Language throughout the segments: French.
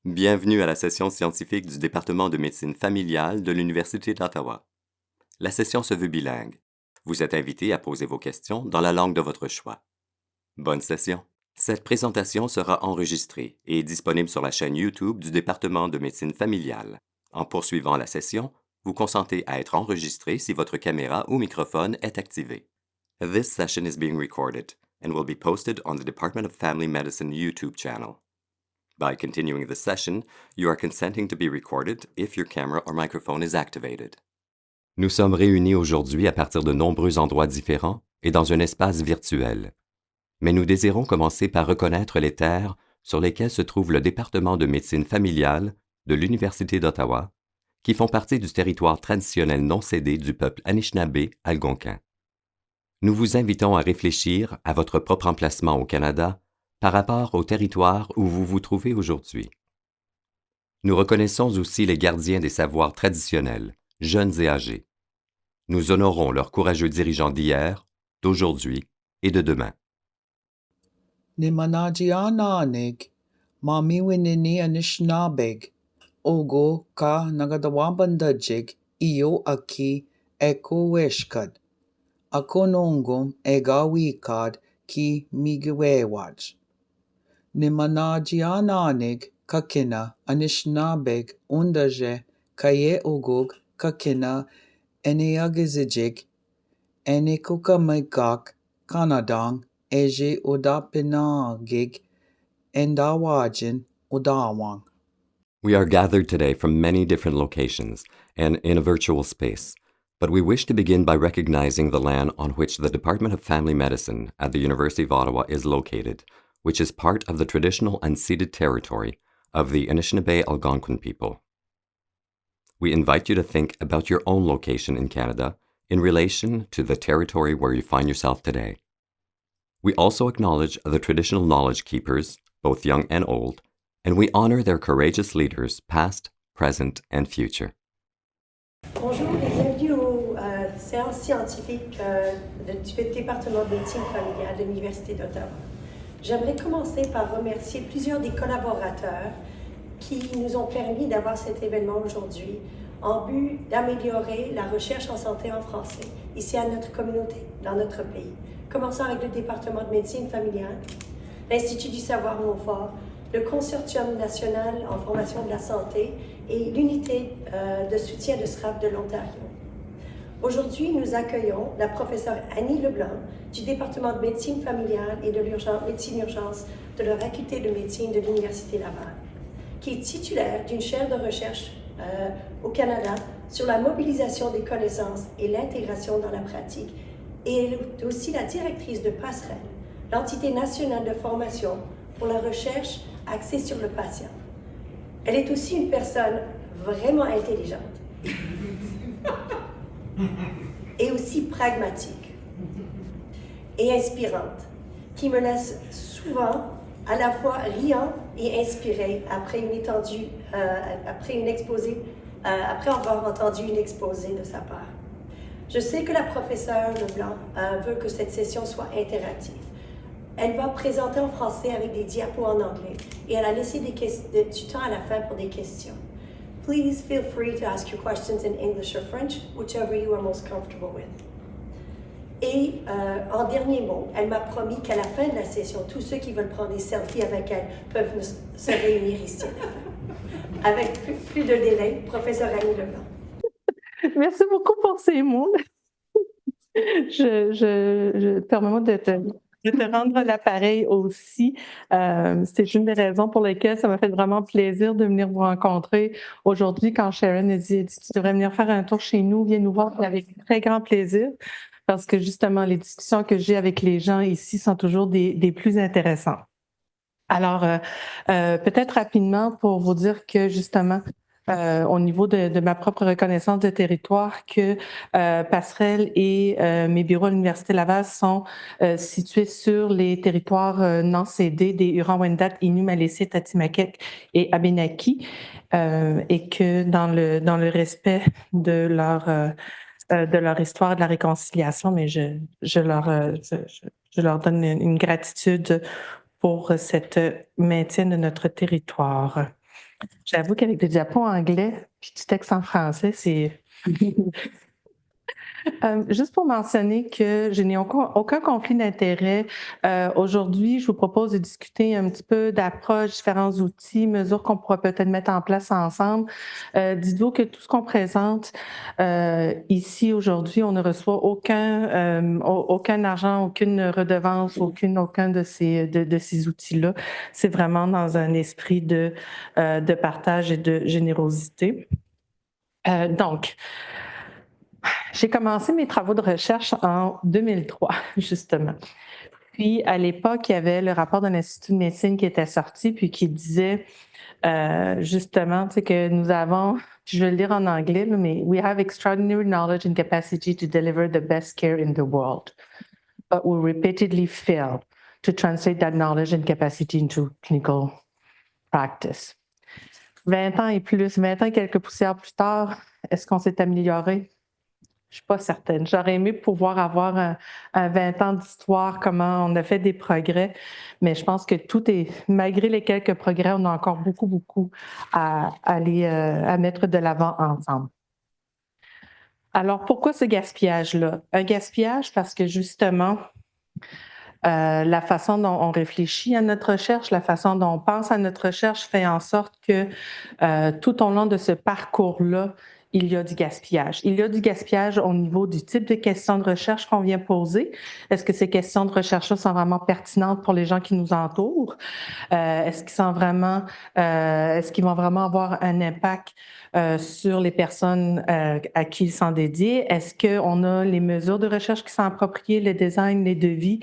Bienvenue à la session scientifique du département de médecine familiale de l'Université d'Ottawa. La session se veut bilingue. Vous êtes invité à poser vos questions dans la langue de votre choix. Bonne session. Cette présentation sera enregistrée et est disponible sur la chaîne YouTube du département de médecine familiale. En poursuivant la session, vous consentez à être enregistré si votre caméra ou microphone est activé. This session is being recorded and will be posted on the Department of Family Medicine YouTube channel. By continuing the session, you are consenting to be recorded if your camera or microphone is activated. Nous sommes réunis aujourd'hui à partir de nombreux endroits différents et dans un espace virtuel. Mais nous désirons commencer par reconnaître les terres sur lesquelles se trouve le département de médecine familiale de l'Université d'Ottawa, qui font partie du territoire traditionnel non cédé du peuple Anishinaabe algonquin. Nous vous invitons à réfléchir à votre propre emplacement au Canada par rapport au territoire où vous vous trouvez aujourd'hui. Nous reconnaissons aussi les gardiens des savoirs traditionnels, jeunes et âgés. Nous honorons leurs courageux dirigeants d'hier, d'aujourd'hui et de demain. Nimanajiananig, mamiwinini anishnabeg, ogo ka nagadawabandajig, iyo aki ekoweshkad, akonongum egawikad ki migiwewaj. Nimanajiananig kakina anishnabeg undaje kaye ogog kakina eniagizijig, enikukamigak kanadang eje udapinagig endawajin udawang. We are gathered today from many different locations and in a virtual space, but we wish to begin by recognizing the land on which the Department of Family Medicine at the University of Ottawa is located, which is part of the traditional unceded territory of the Anishinaabe Algonquin people. We invite you to think about your own location in Canada in relation to the territory where you find yourself today. We also acknowledge the traditional knowledge keepers, both young and old, and we honor their courageous leaders, past, present, and future. Bonjour et bienvenue aux séances scientifiques du département de médecine familiale de l'Université d'Ottawa. J'aimerais commencer par remercier plusieurs des collaborateurs qui nous ont permis d'avoir cet événement aujourd'hui en but d'améliorer la recherche en santé en français ici à notre communauté, dans notre pays. Commençons avec le département de médecine familiale, l'Institut du savoir Montfort, le Consortium national en formation de la santé et l'unité de soutien de SRAP de l'Ontario. Aujourd'hui, nous accueillons la professeure Annie Leblanc du département de médecine familiale et de médecine urgence de la faculté de médecine de l'Université Laval, qui est titulaire d'une chaire de recherche au Canada sur la mobilisation des connaissances et l'intégration dans la pratique, et elle est aussi la directrice de Passerelle, l'entité nationale de formation pour la recherche axée sur le patient. Elle est aussi une personne vraiment intelligente et aussi pragmatique et inspirante, qui me laisse souvent à la fois riant et inspirée après avoir entendu une exposé de sa part. Je sais que la professeure Leblanc veut que cette session soit interactive. Elle va présenter en français avec des diapos en anglais et elle a laissé du temps à la fin pour des questions. Please feel free to ask your questions in English or French, whichever you are most comfortable with. Et en dernier mot, elle m'a promis qu'à la fin de la session, tous ceux qui veulent prendre des selfies avec elle peuvent se réunir ici. Avec plus de délai, professeur Annie Leblanc. Merci beaucoup pour ces mots. Permets-moi de te rendre l'appareil aussi. C'est une des raisons pour lesquelles ça m'a fait vraiment plaisir de venir vous rencontrer aujourd'hui quand Sharon a dit tu devrais venir faire un tour chez nous, viens nous voir avec très grand plaisir parce que justement les discussions que j'ai avec les gens ici sont toujours des plus intéressantes. Alors, peut-être rapidement pour vous dire que justement, au niveau de ma propre reconnaissance de territoire, que Passerelle et mes bureaux à l'Université Laval sont situés sur les territoires non cédés des Huron-Wendat, Innu, Malécé, Tatimakek et Abénaki, et que dans le respect de leur histoire de la réconciliation, mais je leur donne une gratitude pour cette maintien de notre territoire. J'avoue qu'avec des diapos en anglais puis du texte en français, c'est juste pour mentionner que je n'ai aucun conflit d'intérêt. Aujourd'hui, je vous propose de discuter un petit peu d'approche, différents outils, mesures qu'on pourra peut-être mettre en place ensemble. Dites-vous que tout ce qu'on présente ici aujourd'hui, on ne reçoit aucun argent, aucune redevance, aucun de ces outils-là. C'est vraiment dans un esprit de partage et de générosité. Donc, j'ai commencé mes travaux de recherche en 2003, justement. Puis, à l'époque, il y avait le rapport de l'Institut de médecine qui était sorti, puis qui disait justement, tu sais, que nous avons, je vais le lire en anglais, mais we have extraordinary knowledge and capacity to deliver the best care in the world, but we repeatedly fail to translate that knowledge and capacity into clinical practice. 20 ans et plus, 20 ans et quelques poussières plus tard, est-ce qu'on s'est amélioré? Je ne suis pas certaine. J'aurais aimé pouvoir avoir un 20 ans d'histoire, comment on a fait des progrès, mais je pense que malgré les quelques progrès, on a encore beaucoup, beaucoup à mettre de l'avant ensemble. Alors, pourquoi ce gaspillage-là? Un gaspillage parce que justement, la façon dont on réfléchit à notre recherche, la façon dont on pense à notre recherche fait en sorte que tout au long de ce parcours-là, il y a du gaspillage. Il y a du gaspillage au niveau du type de questions de recherche qu'on vient poser. Est-ce que ces questions de recherche-là sont vraiment pertinentes pour les gens qui nous entourent? Est-ce qu'ils vont vraiment avoir un impact sur les personnes à qui ils sont dédiés? Est-ce qu'on a les mesures de recherche qui sont appropriées, le design, les devis?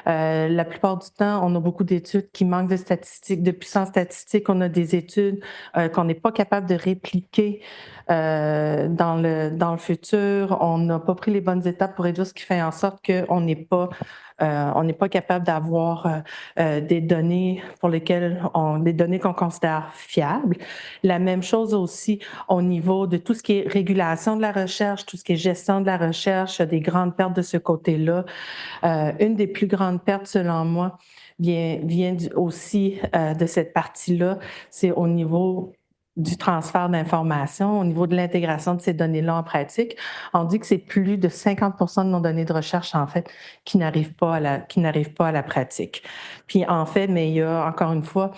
La plupart du temps, on a beaucoup d'études qui manquent de statistiques, de puissance statistique. On a des études qu'on n'est pas capable de répliquer dans le futur. On n'a pas pris les bonnes étapes pour réduire, ce qui fait en sorte qu'on n'est pas capable d'avoir des données des données qu'on considère fiables. La même chose aussi au niveau de tout ce qui est régulation de la recherche, tout ce qui est gestion de la recherche, des grandes pertes de ce côté-là. Une des plus grandes pertes, selon moi, vient aussi de cette partie-là, c'est au niveau du transfert d'informations, au niveau de l'intégration de ces données-là en pratique. On dit que c'est plus de 50% de nos données de recherche, en fait, qui n'arrivent pas à la pratique. Puis en fait, mais il y a encore une fois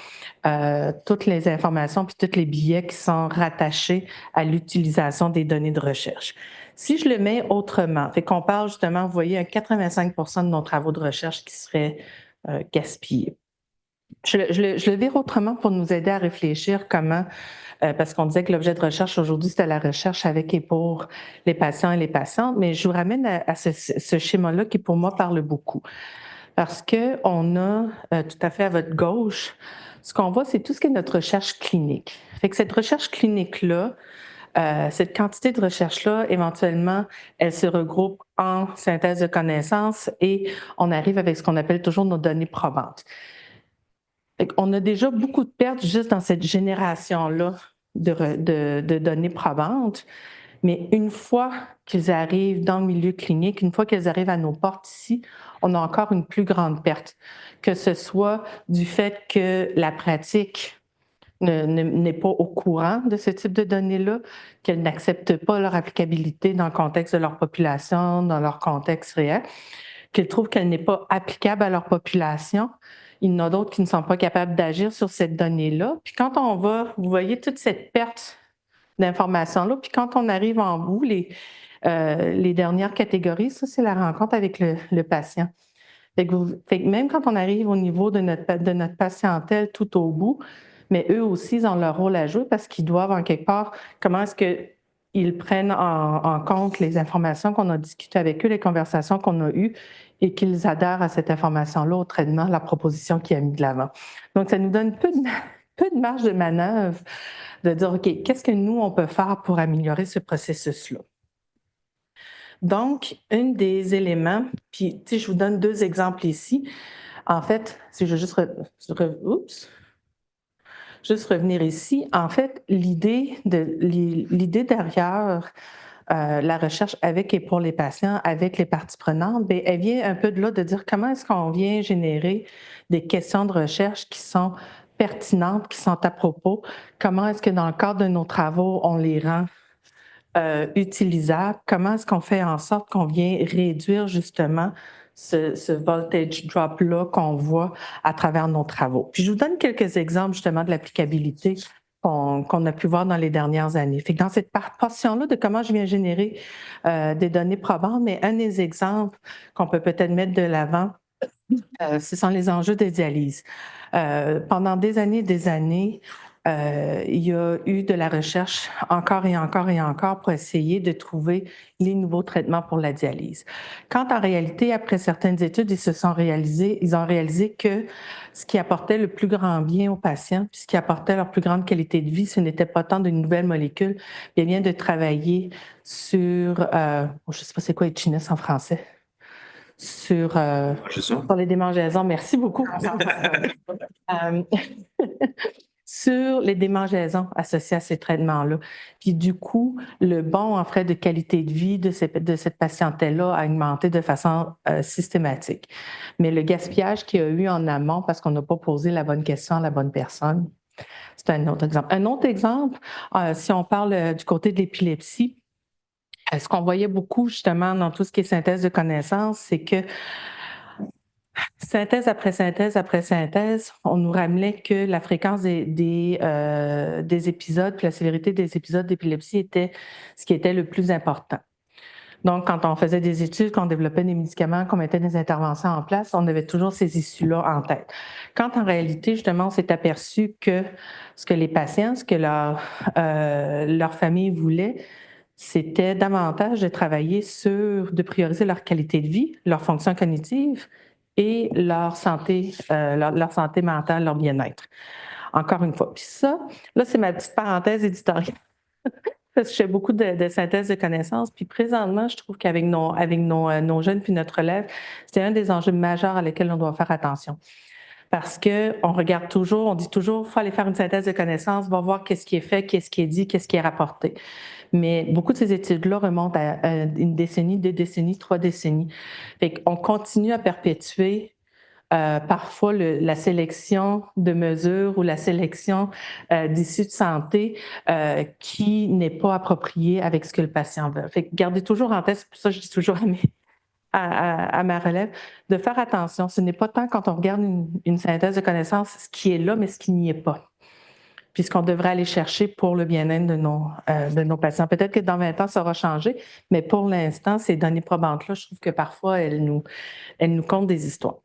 toutes les informations puis tous les billets qui sont rattachés à l'utilisation des données de recherche. Si je le mets autrement, fait qu'on parle justement, vous voyez, à 85% de nos travaux de recherche qui seraient gaspillés. Je le vire autrement pour nous aider à réfléchir comment, parce qu'on disait que l'objet de recherche aujourd'hui, c'était la recherche avec et pour les patients et les patientes, mais je vous ramène à ce schéma-là qui, pour moi, parle beaucoup. Parce qu'on a tout à fait à votre gauche, ce qu'on voit, c'est tout ce qui est notre recherche clinique. Fait que cette recherche clinique-là, cette quantité de recherche-là, éventuellement, elle se regroupe en synthèse de connaissances et on arrive avec ce qu'on appelle toujours nos données probantes. On a déjà beaucoup de pertes juste dans cette génération-là de données probantes, mais une fois qu'ils arrivent dans le milieu clinique, une fois qu'ils arrivent à nos portes ici, on a encore une plus grande perte, que ce soit du fait que la pratique n'est pas au courant de ce type de données-là, qu'elles n'acceptent pas leur applicabilité dans le contexte de leur population, dans leur contexte réel, qu'elles trouvent qu'elle n'est pas applicable à leur population. Il y en a d'autres qui ne sont pas capables d'agir sur cette donnée-là. Puis quand on va, vous voyez toute cette perte d'informations-là, puis quand on arrive en bout, les dernières catégories, ça, c'est la rencontre avec le patient. Fait que même quand on arrive au niveau de notre patientèle tout au bout, mais eux aussi, ils ont leur rôle à jouer parce qu'ils doivent, en quelque part, comment est-ce qu'ils prennent en compte les informations qu'on a discutées avec eux, les conversations qu'on a eues, et qu'ils adhèrent à cette information-là au traitement, la proposition qui a mis de l'avant. Donc, ça nous donne peu de marge de manœuvre de dire, OK, qu'est-ce que nous, on peut faire pour améliorer ce processus-là? Donc, un des éléments, puis je vous donne 2 exemples ici. En fait, si je veux juste revenir ici, en fait, l'idée derrière la recherche avec et pour les patients, avec les parties prenantes, bien, elle vient un peu de là de dire comment est-ce qu'on vient générer des questions de recherche qui sont pertinentes, qui sont à propos, comment est-ce que dans le cadre de nos travaux, on les rend utilisables, comment est-ce qu'on fait en sorte qu'on vient réduire justement ce voltage drop-là qu'on voit à travers nos travaux. Puis je vous donne quelques exemples justement de l'applicabilité qu'on a pu voir dans les dernières années. Fait que dans cette portion-là de comment je viens générer des données probantes, mais un des exemples qu'on peut peut-être mettre de l'avant, ce sont les enjeux de dialyse. Pendant des années, il y a eu de la recherche encore et encore et encore pour essayer de trouver les nouveaux traitements pour la dialyse. Quand en réalité, après certaines études, ils ont réalisé que ce qui apportait le plus grand bien aux patients, puis ce qui apportait leur plus grande qualité de vie, ce n'était pas tant de nouvelles molécules, mais bien de travailler sur, je ne sais pas c'est quoi itchiness en français, sur les démangeaisons. Merci beaucoup. Sur les démangeaisons associées à ces traitements-là. Puis du coup, le bond en fait de qualité de vie de cette patientèle-là a augmenté de façon systématique. Mais le gaspillage qu'il y a eu en amont parce qu'on n'a pas posé la bonne question à la bonne personne, c'est un autre exemple. Un autre exemple, si on parle du côté de l'épilepsie, ce qu'on voyait beaucoup justement dans tout ce qui est synthèse de connaissances, c'est que synthèse après synthèse après synthèse, on nous ramenait que la fréquence des épisodes puis la sévérité des épisodes d'épilepsie était ce qui était le plus important. Donc, quand on faisait des études, quand on développait des médicaments, qu'on mettait des interventions en place, on avait toujours ces issues-là en tête. Quand en réalité, justement, on s'est aperçu que ce que les patients, ce que leur famille voulait, c'était davantage de travailler de prioriser leur qualité de vie, leur fonction cognitive et leur santé mentale, leur bien-être. Encore une fois. Puis ça, là, c'est ma petite parenthèse éditoriale. Parce que je fais beaucoup de synthèse de connaissances. Puis présentement, je trouve qu'avec nos jeunes puis notre relève, c'est un des enjeux majeurs à lesquels on doit faire attention. Parce qu'on regarde toujours, on dit toujours, il faut aller faire une synthèse de connaissances, va voir qu'est-ce qui est fait, qu'est-ce qui est dit, qu'est-ce qui est rapporté. Mais beaucoup de ces études-là remontent à une décennie, 2 décennies, 3 décennies. Fait qu'on continue à perpétuer parfois la sélection de mesures ou la sélection d'issues de santé qui n'est pas appropriée avec ce que le patient veut. Fait que gardez toujours en tête, c'est pour ça que je dis toujours à ma relève, de faire attention. Ce n'est pas tant quand on regarde une synthèse de connaissances ce qui est là, mais ce qui n'y est pas. Puis ce qu'on devrait aller chercher pour le bien-être de nos patients. Peut-être que dans 20 ans, ça aura changé, mais pour l'instant, ces données probantes-là, je trouve que parfois, elles nous content des histoires.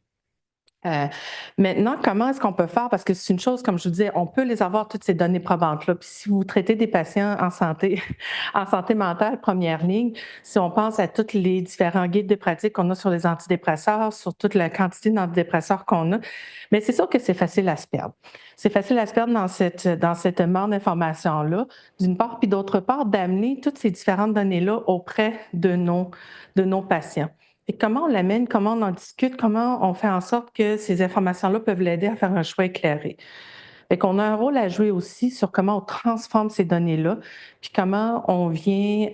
Maintenant, comment est-ce qu'on peut faire? Parce que c'est une chose, comme je vous disais, on peut les avoir, toutes ces données probantes-là. Puis si vous traitez des patients en santé mentale, première ligne, si on pense à tous les différents guides de pratique qu'on a sur les antidépresseurs, sur toute la quantité d'antidépresseurs qu'on a, mais c'est sûr que c'est facile à se perdre. C'est facile à se perdre dans cette mare d'informations-là, d'une part, puis d'autre part, d'amener toutes ces différentes données-là auprès de nos patients. Et comment on l'amène, comment on en discute, comment on fait en sorte que ces informations-là peuvent l'aider à faire un choix éclairé. Fait qu'on a un rôle à jouer aussi sur comment on transforme ces données-là, puis comment on vient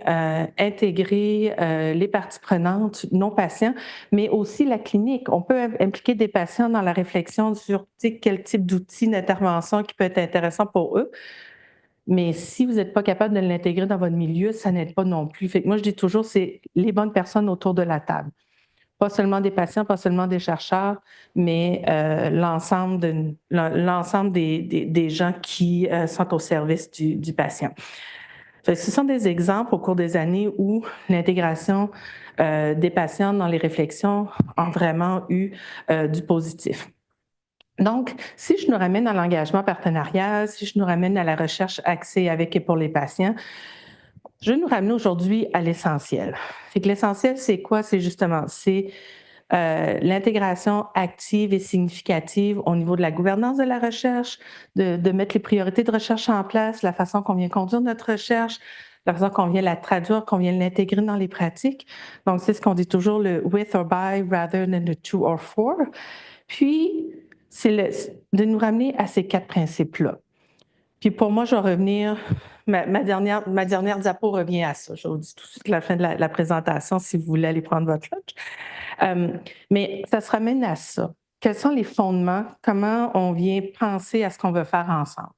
intégrer les parties prenantes, nos patients, mais aussi la clinique. On peut impliquer des patients dans la réflexion sur quel type d'outil d'intervention qui peut être intéressant pour eux. Mais si vous n'êtes pas capable de l'intégrer dans votre milieu, ça n'aide pas non plus. Fait que moi, je dis toujours, c'est les bonnes personnes autour de la table. Pas seulement des patients, pas seulement des chercheurs, mais l'ensemble des gens qui sont au service du patient. Fait que ce sont des exemples au cours des années où l'intégration des patients dans les réflexions a vraiment eu du positif. Donc, si je nous ramène à l'engagement partenarial, si je nous ramène à la recherche axée avec et pour les patients, je vais nous ramener aujourd'hui à l'essentiel. Fait que l'essentiel, c'est quoi? C'est justement, l'intégration active et significative au niveau de la gouvernance de la recherche, de mettre les priorités de recherche en place, la façon qu'on vient conduire notre recherche, la façon qu'on vient la traduire, qu'on vient l'intégrer dans les pratiques. Donc, c'est ce qu'on dit toujours, le with or by rather than the to or for. Puis, c'est de nous ramener à ces 4 principes-là. Puis pour moi, je vais revenir, ma dernière diapo revient à ça. Je vous dis tout de suite à la fin de la présentation si vous voulez aller prendre votre lunch. Mais ça se ramène à ça. quels sont les fondements, comment on vient penser à ce qu'on veut faire ensemble.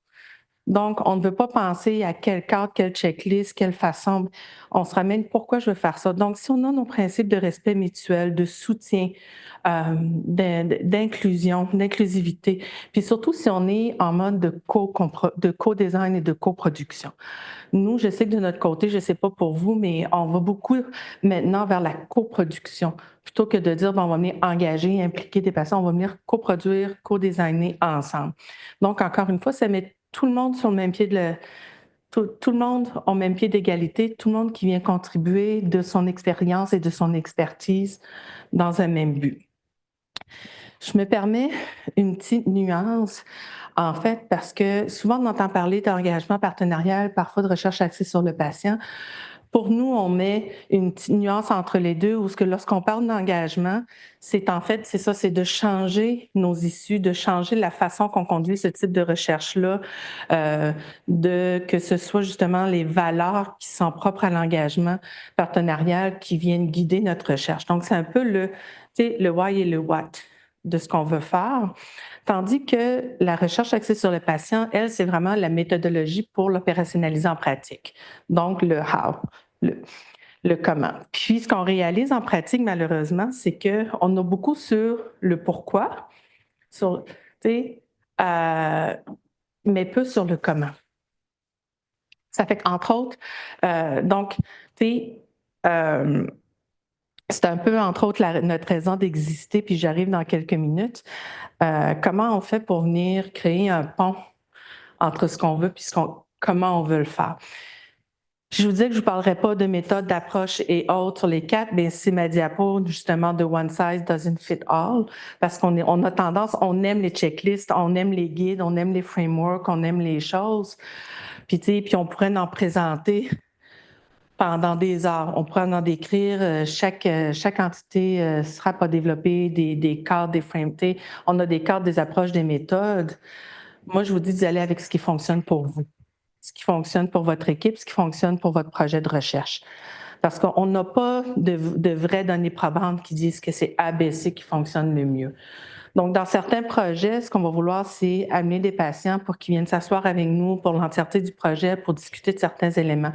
Donc, on ne veut pas penser à quel cadre, quelle checklist, quelle façon. On se ramène pourquoi je veux faire ça. Donc, si on a nos principes de respect mutuel, de soutien, d'inclusion, d'inclusivité, puis surtout si on est en mode de co-design et de coproduction. Nous, je sais que de notre côté, je ne sais pas pour vous, mais on va beaucoup maintenant vers la coproduction. Plutôt que de dire, bon, on va venir engager, impliquer des patients, on va venir coproduire, co-designer ensemble. Donc, encore une fois, ça met tout le monde sur le même pied tout le monde au même pied d'égalité, tout le monde qui vient contribuer de son expérience et de son expertise dans un même but. Je me permets une petite nuance, en fait, parce que souvent on entend parler d'engagement partenarial, parfois de recherche axée sur le patient. Pour nous, on met une petite nuance entre les deux, où lorsqu'on parle d'engagement, c'est ça, c'est de changer nos issues, de changer la façon qu'on conduit ce type de recherche-là, que ce soit justement les valeurs qui sont propres à l'engagement partenarial qui viennent guider notre recherche. Donc, c'est un peu le why et le what de ce qu'on veut faire. Tandis que la recherche axée sur le patient, elle, c'est vraiment la méthodologie pour l'opérationnaliser en pratique. Donc, le how, le comment. Puis, ce qu'on réalise en pratique, malheureusement, c'est qu'on a beaucoup sur le pourquoi, mais peu sur le comment. Ça fait qu'entre autres, c'est un peu, entre autres, notre raison d'exister, puis j'arrive dans quelques minutes. Comment on fait pour venir créer un pont entre ce qu'on veut puis comment on veut le faire? Je vous disais que je ne vous parlerai pas de méthode, d'approche et autres sur les 4, mais c'est ma diapo justement de One Size Doesn't Fit All, parce on a tendance, on aime les checklists, on aime les guides, on aime les frameworks, on aime les choses, puis on pourrait en présenter pendant des heures. On pourrait en décrire, chaque entité ne sera pas développée, des cadres, des frames. On a des cadres, des approches, des méthodes. Moi, je vous dis d'y aller avec ce qui fonctionne pour vous, ce qui fonctionne pour votre équipe, ce qui fonctionne pour votre projet de recherche. Parce qu'on n'a pas de vraies données probantes qui disent que c'est ABC qui fonctionne le mieux. Donc, dans certains projets, ce qu'on va vouloir, c'est amener des patients pour qu'ils viennent s'asseoir avec nous pour l'entièreté du projet, pour discuter de certains éléments.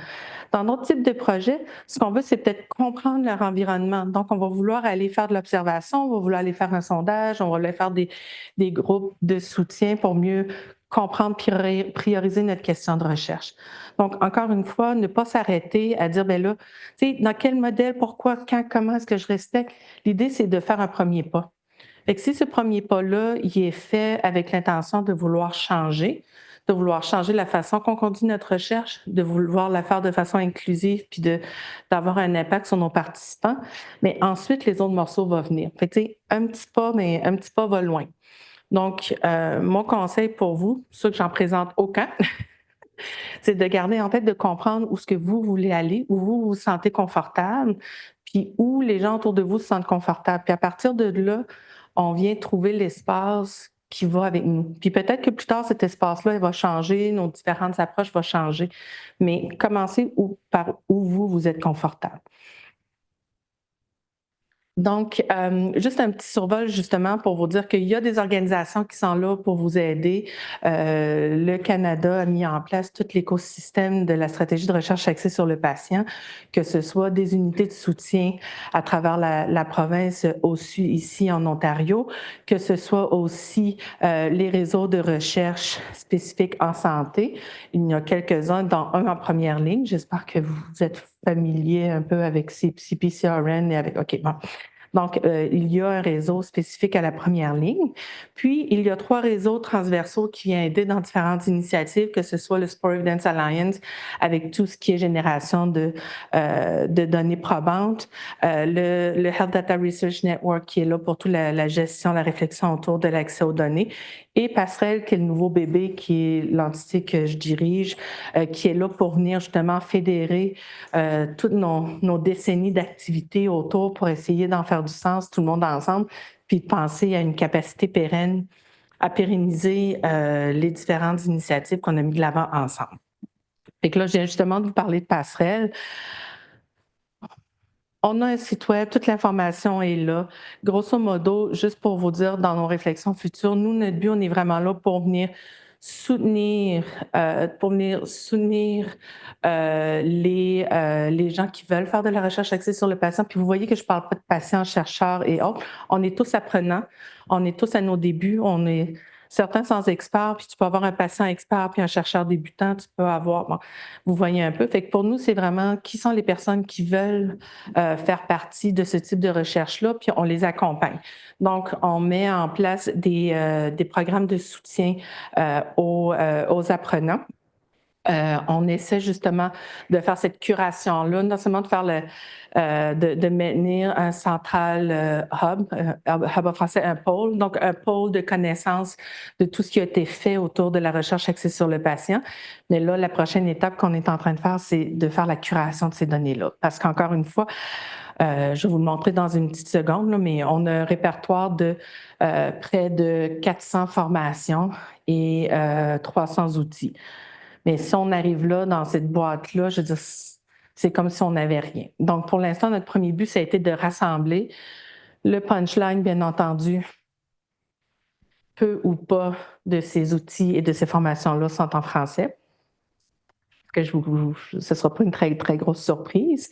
Dans d'autres types de projets, ce qu'on veut, c'est peut-être comprendre leur environnement. Donc, on va vouloir aller faire de l'observation, on va vouloir aller faire un sondage, on va aller faire des groupes de soutien pour mieux comprendre, prioriser notre question de recherche. Donc, encore une fois, ne pas s'arrêter à dire, là, tu sais, dans quel modèle, pourquoi, quand, comment est-ce que je respecte? L'idée, c'est de faire un premier pas. Fait que si ce premier pas-là, il est fait avec l'intention de vouloir changer la façon qu'on conduit notre recherche, de vouloir la faire de façon inclusive, puis d'avoir un impact sur nos participants, mais ensuite, les autres morceaux vont venir. Fait que, tu sais, un petit pas va loin. Donc, mon conseil pour vous, ceux que j'en présente aucun, c'est de garder en tête de comprendre où ce que vous voulez aller, où vous vous sentez confortable, puis où les gens autour de vous se sentent confortables. Puis à partir de là, on vient trouver l'espace qui va avec nous. Puis peut-être que plus tard, cet espace-là, il va changer, nos différentes approches vont changer. Mais commencez par où vous êtes confortable. Donc, juste un petit survol justement pour vous dire qu'il y a des organisations qui sont là pour vous aider. Le Canada a mis en place tout l'écosystème de la stratégie de recherche axée sur le patient, que ce soit des unités de soutien à travers la province ici en Ontario, que ce soit aussi les réseaux de recherche spécifiques en santé. Il y en a quelques-uns, dont un en première ligne. J'espère que vous êtes familier un peu avec CPCRN et avec... OK, bon. Donc, il y a un réseau spécifique à la première ligne. Puis, il y a 3 réseaux transversaux qui viennent aider dans différentes initiatives, que ce soit le Sport Evidence Alliance, avec tout ce qui est génération de données probantes, le Health Data Research Network, qui est là pour toute la gestion, la réflexion autour de l'accès aux données, et Passerelle, qui est le nouveau bébé, qui est l'entité que je dirige, qui est là pour venir justement fédérer toutes nos décennies d'activités autour pour essayer d'en faire du sens, tout le monde ensemble, puis de penser à une capacité pérenne, à pérenniser les différentes initiatives qu'on a mis de l'avant ensemble. Fait que là, je viens justement de vous parler de Passerelle. On a un site web, toute l'information est là. Grosso modo, juste pour vous dire, dans nos réflexions futures, nous, notre but, on est vraiment là pour venir soutenir, les gens qui veulent faire de la recherche axée sur le patient. Puis vous voyez que je ne parle pas de patients, chercheurs et autres. On est tous apprenants, on est tous à nos débuts, on est certains sans expert, puis tu peux avoir un patient expert puis un chercheur débutant, tu peux avoir, bon, vous voyez un peu. Fait que pour nous, c'est vraiment qui sont les personnes qui veulent faire partie de ce type de recherche-là, puis on les accompagne. Donc, on met en place des programmes de soutien aux apprenants. On essaie justement de faire cette curation-là, non seulement de faire de maintenir un central hub en français, un pôle, donc un pôle de connaissance de tout ce qui a été fait autour de la recherche axée sur le patient. Mais là, la prochaine étape qu'on est en train de faire, c'est de faire la curation de ces données-là. Parce qu'encore une fois, je vais vous le montrer dans une petite seconde, là, mais on a un répertoire de près de 400 formations et 300 outils. Mais si on arrive là, dans cette boîte-là, je veux dire, c'est comme si on n'avait rien. Donc, pour l'instant, notre premier but, ça a été de rassembler. Le punchline, bien entendu, peu ou pas de ces outils et de ces formations-là sont en français. Que ce ne sera pas une très, très grosse surprise,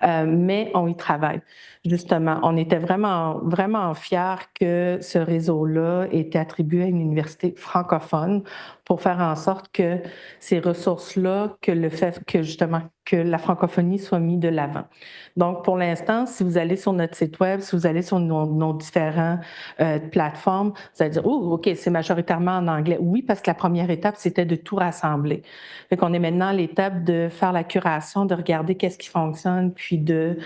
mais on y travaille. Justement, on était vraiment, vraiment fiers que ce réseau-là ait été attribué à une université francophone pour faire en sorte que ces ressources-là, que le fait que justement que la francophonie soit mise de l'avant. Donc, pour l'instant, si vous allez sur notre site web, si vous allez sur nos différentes plateformes, vous allez dire, oh, OK, c'est majoritairement en anglais. Oui, parce que la première étape, c'était de tout rassembler. Fait qu'on est maintenant à l'étape de faire la curation, de regarder qu'est-ce qui fonctionne, puis de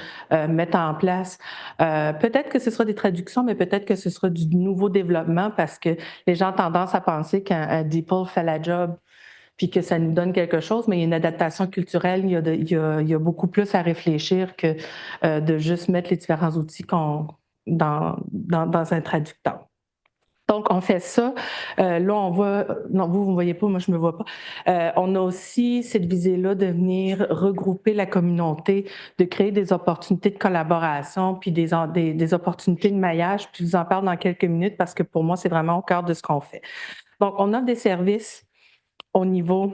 mettre en place. Peut-être que ce sera des traductions, mais peut-être que ce sera du nouveau développement parce que les gens ont tendance à penser qu'un DeepL fait la job puis que ça nous donne quelque chose, mais il y a une adaptation culturelle, il y a beaucoup plus à réfléchir que de juste mettre les différents outils dans un traducteur. Donc, on fait ça. Là, on voit... Non, vous ne me voyez pas, moi, je ne me vois pas. On a aussi cette visée-là de venir regrouper la communauté, de créer des opportunités de collaboration, puis des opportunités de maillage. Puis je vous en parle dans quelques minutes parce que pour moi, c'est vraiment au cœur de ce qu'on fait. Donc, on offre des services au niveau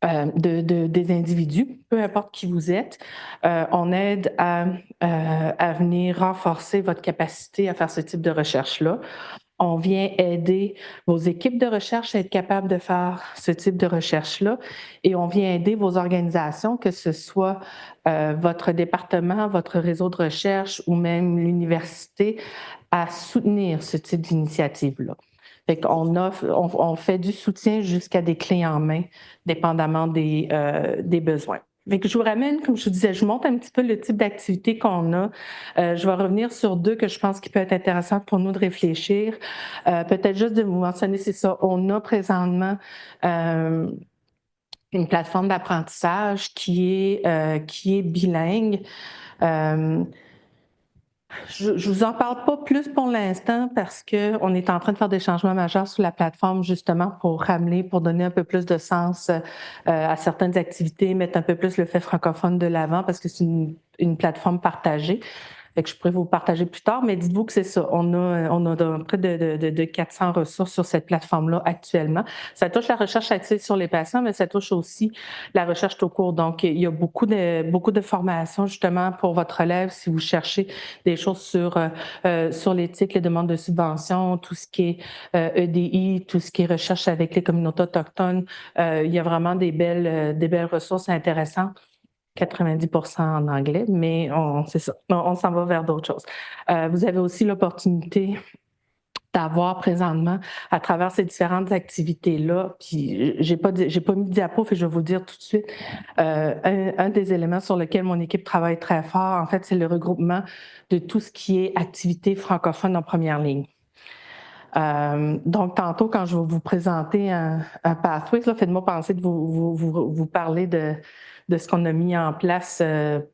des individus, peu importe qui vous êtes. On aide à venir renforcer votre capacité à faire ce type de recherche-là. On vient aider vos équipes de recherche à être capables de faire ce type de recherche-là et on vient aider vos organisations, que ce soit votre département, votre réseau de recherche ou même l'université, à soutenir ce type d'initiative-là. Fait qu'on on fait du soutien jusqu'à des clés en main, dépendamment des besoins. Fait que je vous ramène, comme je vous disais, je vous montre un petit peu le type d'activité qu'on a. Je vais revenir sur deux que je pense qui peuvent être intéressantes pour nous de réfléchir. Peut-être juste de vous mentionner, c'est ça, on a présentement une plateforme d'apprentissage qui est bilingue. Je ne vous en parle pas plus pour l'instant parce qu'on est en train de faire des changements majeurs sur la plateforme justement pour ramener, pour donner un peu plus de sens à certaines activités, mettre un peu plus le fait francophone de l'avant parce que c'est une plateforme partagée. Fait que je pourrais vous partager plus tard, mais dites-vous que c'est ça. On a près de 400 ressources sur cette plateforme-là actuellement. Ça touche la recherche axée sur les patients, mais ça touche aussi la recherche tout court. Donc, il y a beaucoup de formations justement pour votre relève si vous cherchez des choses sur l'éthique, les demandes de subventions, tout ce qui est EDI, tout ce qui est recherche avec les communautés autochtones. Il y a vraiment des belles ressources intéressantes. 90% en anglais, mais c'est ça, on s'en va vers d'autres choses. Vous avez aussi l'opportunité d'avoir présentement, à travers ces différentes activités-là, puis j'ai pas mis de diapo, fait que je vais vous le dire tout de suite, un des éléments sur lesquels mon équipe travaille très fort, en fait, c'est le regroupement de tout ce qui est activité francophone en première ligne. Donc, tantôt, quand je vais vous présenter un pathway, faites-moi penser de vous parler de ce qu'on a mis en place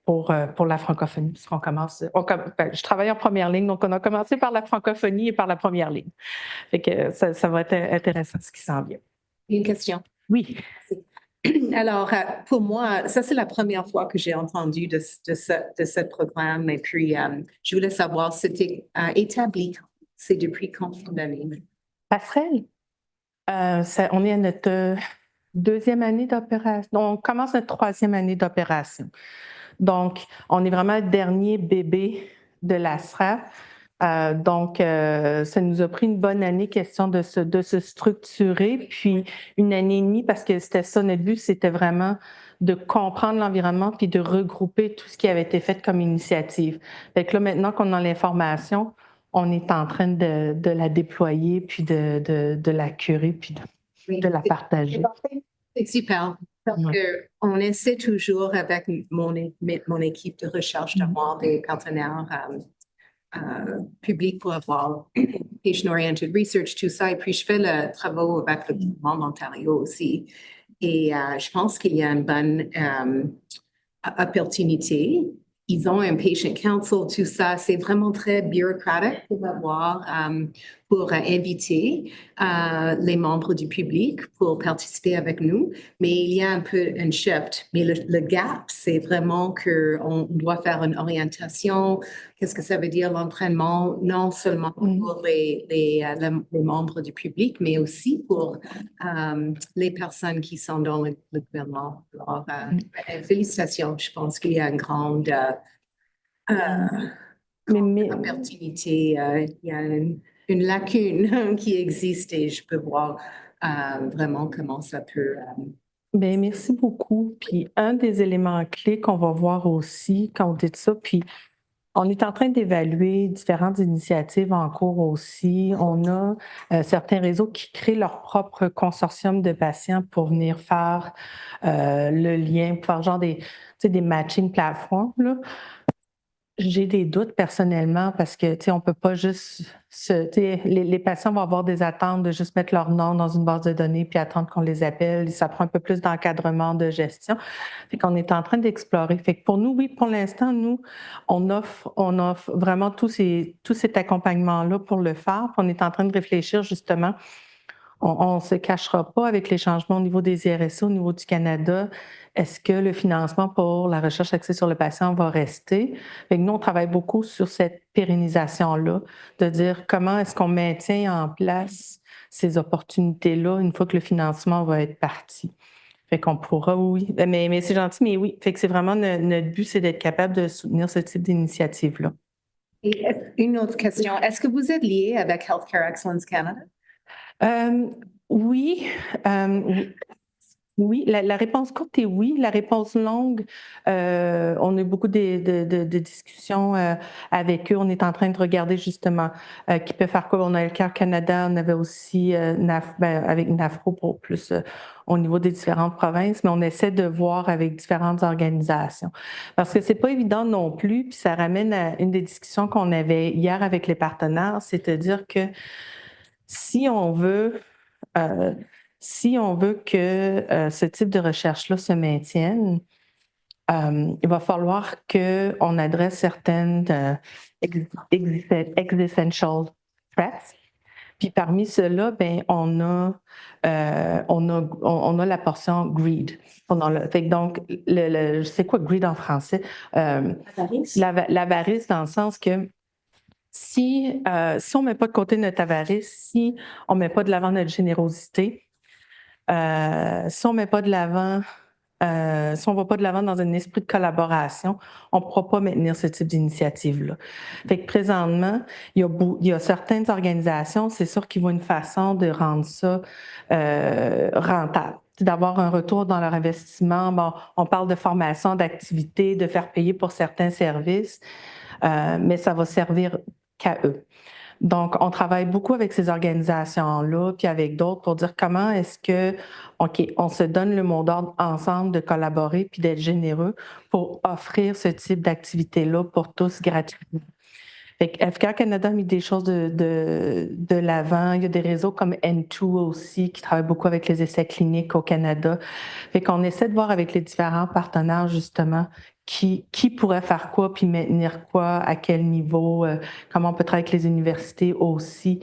pour la francophonie, puisqu'on commence. Je travaille en première ligne, donc on a commencé par la francophonie et par la première ligne. Fait que ça va être intéressant ce qui s'en vient. Une question. Oui. Alors, pour moi, ça, c'est la première fois que j'ai entendu de ce programme. Et puis, je voulais savoir, c'était établi, c'est depuis combien d'années? Passerelle, on est à notre deuxième année d'opération. On commence notre troisième année d'opération. Donc, on est vraiment le dernier bébé de l'ASRA. Donc, ça nous a pris une bonne année, question de se structurer, puis une année et demie, parce que c'était ça, notre but, c'était vraiment de comprendre l'environnement puis de regrouper tout ce qui avait été fait comme initiative. Fait que là, maintenant qu'on a l'information, on est en train de la déployer, puis de la curer, puis de la partager. C'est super. Parce qu'on essaie toujours avec mon équipe de recherche d'avoir des partenaires publics pour avoir patient-oriented research, tout ça. Et puis, je fais le travail avec le gouvernement d'Ontario aussi. Et je pense qu'il y a une bonne opportunité. Ils ont un patient council, tout ça. C'est vraiment très bureaucratique pour avoir, pour inviter les membres du public pour participer avec nous. Mais il y a un peu un shift. Mais le gap, c'est vraiment qu'on doit faire une orientation. Qu'est-ce que ça veut dire l'entraînement? Non seulement pour les membres du public, mais aussi pour les personnes qui sont dans le gouvernement. Alors, félicitations. Je pense qu'il y a une grande opportunité. Il y a une lacune qui existe et je peux voir vraiment comment ça peut. Bien, merci beaucoup. Puis un des éléments clés qu'on va voir aussi quand on dit ça, puis on est en train d'évaluer différentes initiatives en cours aussi. On a certains réseaux qui créent leur propre consortium de patients pour venir faire le lien, pour faire genre des matching plateformes, là. J'ai des doutes personnellement parce que, on peut pas juste les patients vont avoir des attentes de juste mettre leur nom dans une base de données puis attendre qu'on les appelle. Ça prend un peu plus d'encadrement, de gestion. Fait qu'on est en train d'explorer. Fait que pour nous, oui, pour l'instant, nous, on offre vraiment tout cet accompagnement-là pour le faire. Puis on est en train de réfléchir justement. On ne se cachera pas avec les changements au niveau des IRSA, au niveau du Canada. Est-ce que le financement pour la recherche axée sur le patient va rester? Fait que nous, on travaille beaucoup sur cette pérennisation-là, de dire comment est-ce qu'on maintient en place ces opportunités-là une fois que le financement va être parti. Fait qu'on pourra, oui. Mais c'est gentil, mais oui. Fait que c'est vraiment notre but, c'est d'être capable de soutenir ce type d'initiative-là. Et une autre question. Est-ce que vous êtes lié avec Healthcare Excellence Canada? Oui. Oui, la réponse courte est oui. La réponse longue, on a eu beaucoup de discussions avec eux. On est en train de regarder justement qui peut faire quoi. On a Healthcare Canada, on avait aussi avec NAFRO pour plus au niveau des différentes provinces, mais on essaie de voir avec différentes organisations. Parce que c'est pas évident non plus, puis ça ramène à une des discussions qu'on avait hier avec les partenaires, c'est-à-dire que si on veut que ce type de recherche-là se maintienne, il va falloir qu'on adresse certaines existential threats. Puis parmi ceux-là, ben, on a la portion greed. Donc, c'est quoi greed en français? L'avarice dans le sens que si on ne met pas de côté notre avarice, si on ne met pas de l'avant notre générosité, si on ne met pas de l'avant, si on ne va pas de l'avant dans un esprit de collaboration, on ne pourra pas maintenir ce type d'initiative-là. Fait que présentement, il y a certaines organisations, c'est sûr qu'ils voient une façon de rendre ça rentable, d'avoir un retour dans leur investissement. Bon, on parle de formation, d'activité, de faire payer pour certains services, mais ça va servir qu'à eux. Donc, on travaille beaucoup avec ces organisations-là, puis avec d'autres pour dire comment est-ce que, on se donne le mot d'ordre ensemble de collaborer puis d'être généreux pour offrir ce type d'activité-là pour tous gratuitement. Fait que Healthcare Canada a mis des choses de l'avant. Il y a des réseaux comme N2 aussi qui travaillent beaucoup avec les essais cliniques au Canada. Fait qu'on essaie de voir avec les différents partenaires justement qui pourrait faire quoi, puis maintenir quoi, à quel niveau, comment on peut travailler avec les universités aussi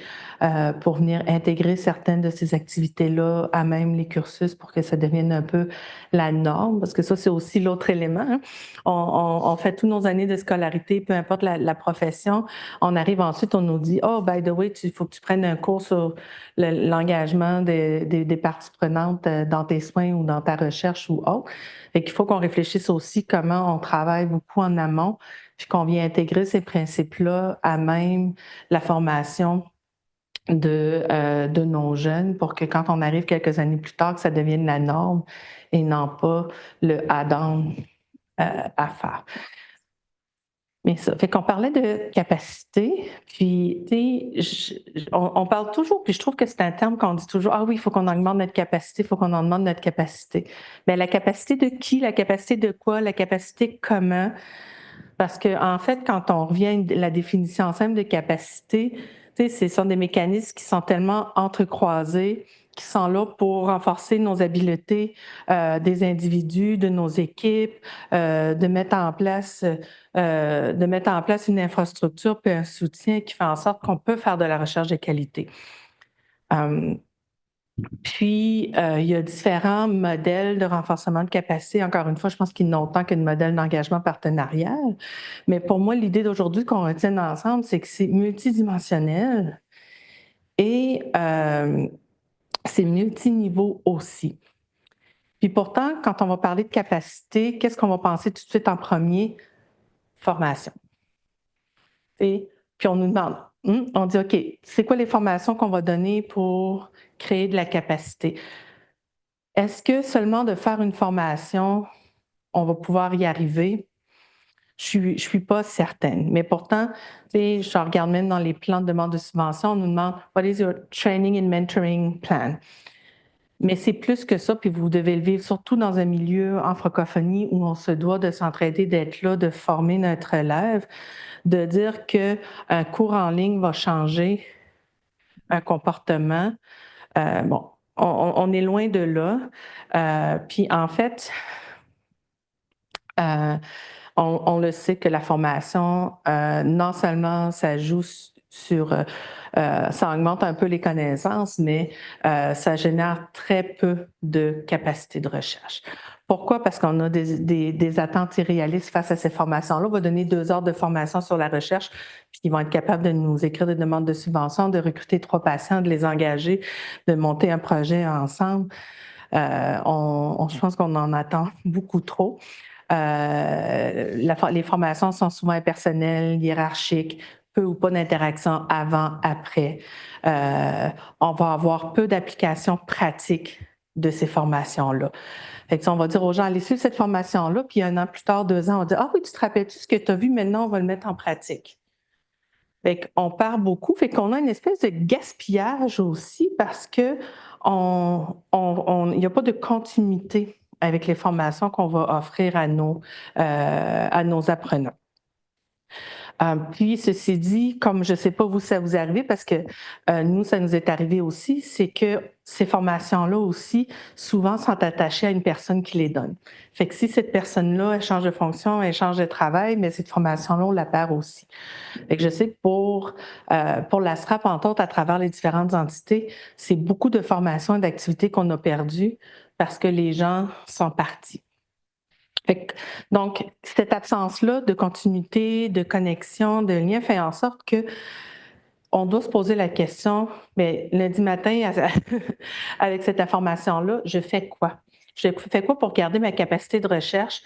pour venir intégrer certaines de ces activités-là à même les cursus pour que ça devienne un peu la norme, parce que ça, c'est aussi l'autre élément. Hein. On fait tous nos années de scolarité, peu importe la profession. On arrive ensuite, on nous dit « Oh, by the way, il faut que tu prennes un cours sur l'engagement des parties prenantes dans tes soins ou dans ta recherche ou autre. » Fait qu'il faut qu'on réfléchisse aussi comment on travaille beaucoup en amont, puis qu'on vient intégrer ces principes-là à même la formation de nos jeunes pour que quand on arrive quelques années plus tard, que ça devienne la norme et non pas le add-on à faire. Mais ça, fait qu'on parlait de capacité, puis tu sais, on parle toujours, puis je trouve que c'est un terme qu'on dit toujours, ah oui, il faut qu'on augmente notre capacité, il faut qu'on en demande notre capacité. Mais la capacité de qui, la capacité de quoi, la capacité comment? Parce que en fait, quand on revient à la définition simple de capacité, tu sais, ce sont des mécanismes qui sont tellement entrecroisés, qui sont là pour renforcer nos habiletés des individus, de nos équipes, de mettre en place une infrastructure puis un soutien qui fait en sorte qu'on peut faire de la recherche de qualité. Puis, il y a différents modèles de renforcement de capacité. Encore une fois, je pense qu'ils n'ont autant que de modèles d'engagement partenarial. Mais pour moi, l'idée d'aujourd'hui qu'on retienne ensemble, c'est que c'est multidimensionnel et c'est multiniveau aussi. Puis pourtant, quand on va parler de capacité, qu'est-ce qu'on va penser tout de suite en premier? Formation. Puis on nous demande, on dit, OK, c'est quoi les formations qu'on va donner pour créer de la capacité? Est-ce que seulement de faire une formation, on va pouvoir y arriver? Je suis pas certaine. Mais pourtant, je regarde même dans les plans de demande de subvention, on nous demande « What is your training and mentoring plan? » Mais c'est plus que ça, puis vous devez le vivre, surtout dans un milieu en francophonie où on se doit de s'entraider, d'être là, de former notre élève, de dire qu'un cours en ligne va changer un comportement. Bon, on est loin de là. Puis en fait, on le sait que la formation, non seulement ça joue sur, ça augmente un peu les connaissances, mais ça génère très peu de capacité de recherche. Pourquoi? Parce qu'on a des attentes irréalistes face à ces formations-là. On va donner 2 heures de formation sur la recherche, puis ils vont être capables de nous écrire des demandes de subvention, de recruter 3 patients, de les engager, de monter un projet ensemble. Je pense qu'on en attend beaucoup trop. Les formations sont souvent impersonnelles, hiérarchiques, peu ou pas d'interaction avant, après. On va avoir peu d'applications pratiques de ces formations-là. Fait que, on va dire aux gens, allez suivre cette formation-là, puis 1 an plus tard, 2 ans, on va dire, ah oui, tu te rappelles-tu ce que tu as vu, maintenant on va le mettre en pratique. Fait qu'on perd beaucoup, fait qu'on a une espèce de gaspillage aussi parce que il n'y a pas de continuité avec les formations qu'on va offrir à nos apprenants. Puis, ceci dit, comme je ne sais pas vous, ça vous est arrivé, parce que nous, ça nous est arrivé aussi, c'est que ces formations-là aussi, souvent, sont attachées à une personne qui les donne. Fait que si cette personne-là, elle change de fonction, elle change de travail, mais cette formation-là, on la perd aussi. Fait que je sais que pour la SRAP, entre autres, à travers les différentes entités, c'est beaucoup de formations et d'activités qu'on a perdues parce que les gens sont partis. Donc, cette absence-là de continuité, de connexion, de lien fait en sorte que on doit se poser la question, mais lundi matin, avec cette information-là, je fais quoi? Je fais quoi pour garder ma capacité de recherche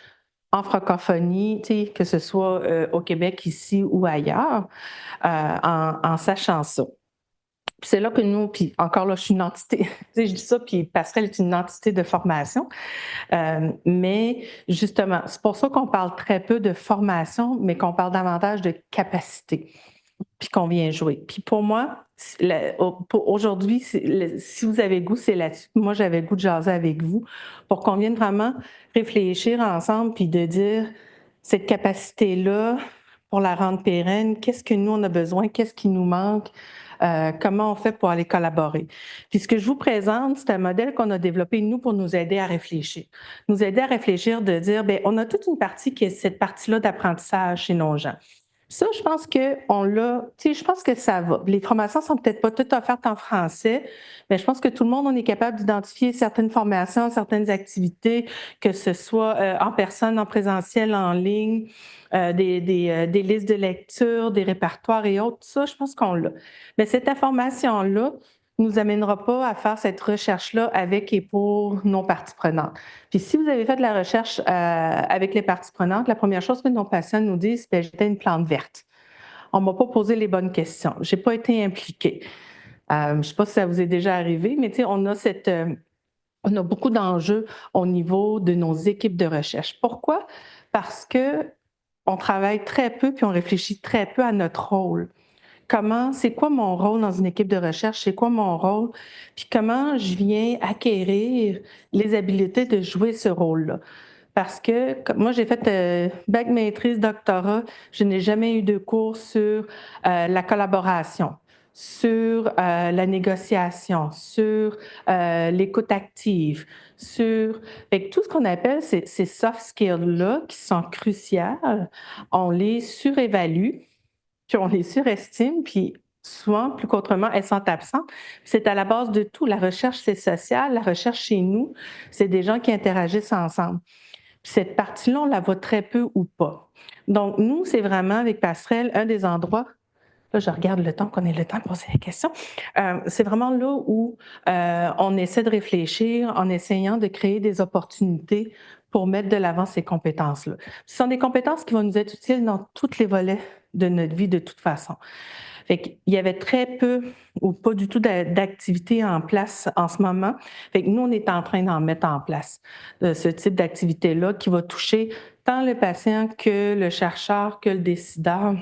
en francophonie, que ce soit au Québec, ici ou ailleurs, en sachant ça? Puis c'est là que nous, puis encore là, je suis une entité, je dis ça, puis Passerelle est une entité de formation. Mais justement, c'est pour ça qu'on parle très peu de formation, mais qu'on parle davantage de capacité, puis qu'on vient jouer. Puis pour moi, aujourd'hui, si vous avez goût, c'est là-dessus. Moi, j'avais goût de jaser avec vous pour qu'on vienne vraiment réfléchir ensemble, puis de dire cette capacité-là, pour la rendre pérenne, qu'est-ce que nous, on a besoin, qu'est-ce qui nous manque, comment on fait pour aller collaborer. Puis ce que je vous présente, c'est un modèle qu'on a développé, nous, pour nous aider à réfléchir. Nous aider à réfléchir, de dire, bien, on a toute une partie qui est cette partie-là d'apprentissage chez nos gens. Ça, je pense qu'on l'a, tu sais, je pense que ça va. Les formations sont peut-être pas toutes offertes en français, mais je pense que tout le monde, on est capable d'identifier certaines formations, certaines activités, que ce soit en personne, en présentiel, en ligne, des listes de lecture, des répertoires et autres. Ça, je pense qu'on l'a. Mais cette information-là nous amènera pas à faire cette recherche-là avec et pour nos parties prenantes. Puis si vous avez fait de la recherche avec les parties prenantes, la première chose que nos patients nous disent, c'est j'étais une plante verte. On ne m'a pas posé les bonnes questions. Je n'ai pas été impliquée. Je ne sais pas si ça vous est déjà arrivé, mais on a beaucoup d'enjeux au niveau de nos équipes de recherche. Pourquoi? Parce qu'on travaille très peu puis on réfléchit très peu à notre rôle. C'est quoi mon rôle dans une équipe de recherche, c'est quoi mon rôle, puis comment je viens acquérir les habiletés de jouer ce rôle-là. Parce que moi, j'ai fait bac maîtrise, doctorat, je n'ai jamais eu de cours sur la collaboration, sur la négociation, sur l'écoute active, Fait que tout ce qu'on appelle ces soft skills-là qui sont cruciales, on les surévalue, puis on les surestime, puis souvent, plus qu'autrement, elles sont absentes. C'est à la base de tout. La recherche, c'est social. La recherche chez nous, c'est des gens qui interagissent ensemble. Puis cette partie-là, on la voit très peu ou pas. Donc, nous, c'est vraiment, avec Passerelle, un des endroits, là, je regarde le temps, qu'on ait le temps de poser des questions, c'est vraiment là où on essaie de réfléchir en essayant de créer des opportunités pour mettre de l'avant ces compétences-là. Ce sont des compétences qui vont nous être utiles dans tous les volets de notre vie de toute façon. Fait qu'il y avait très peu ou pas du tout d'activités en place en ce moment. Fait que nous, on est en train d'en mettre en place ce type d'activité-là qui va toucher tant le patient que le chercheur, que le décideur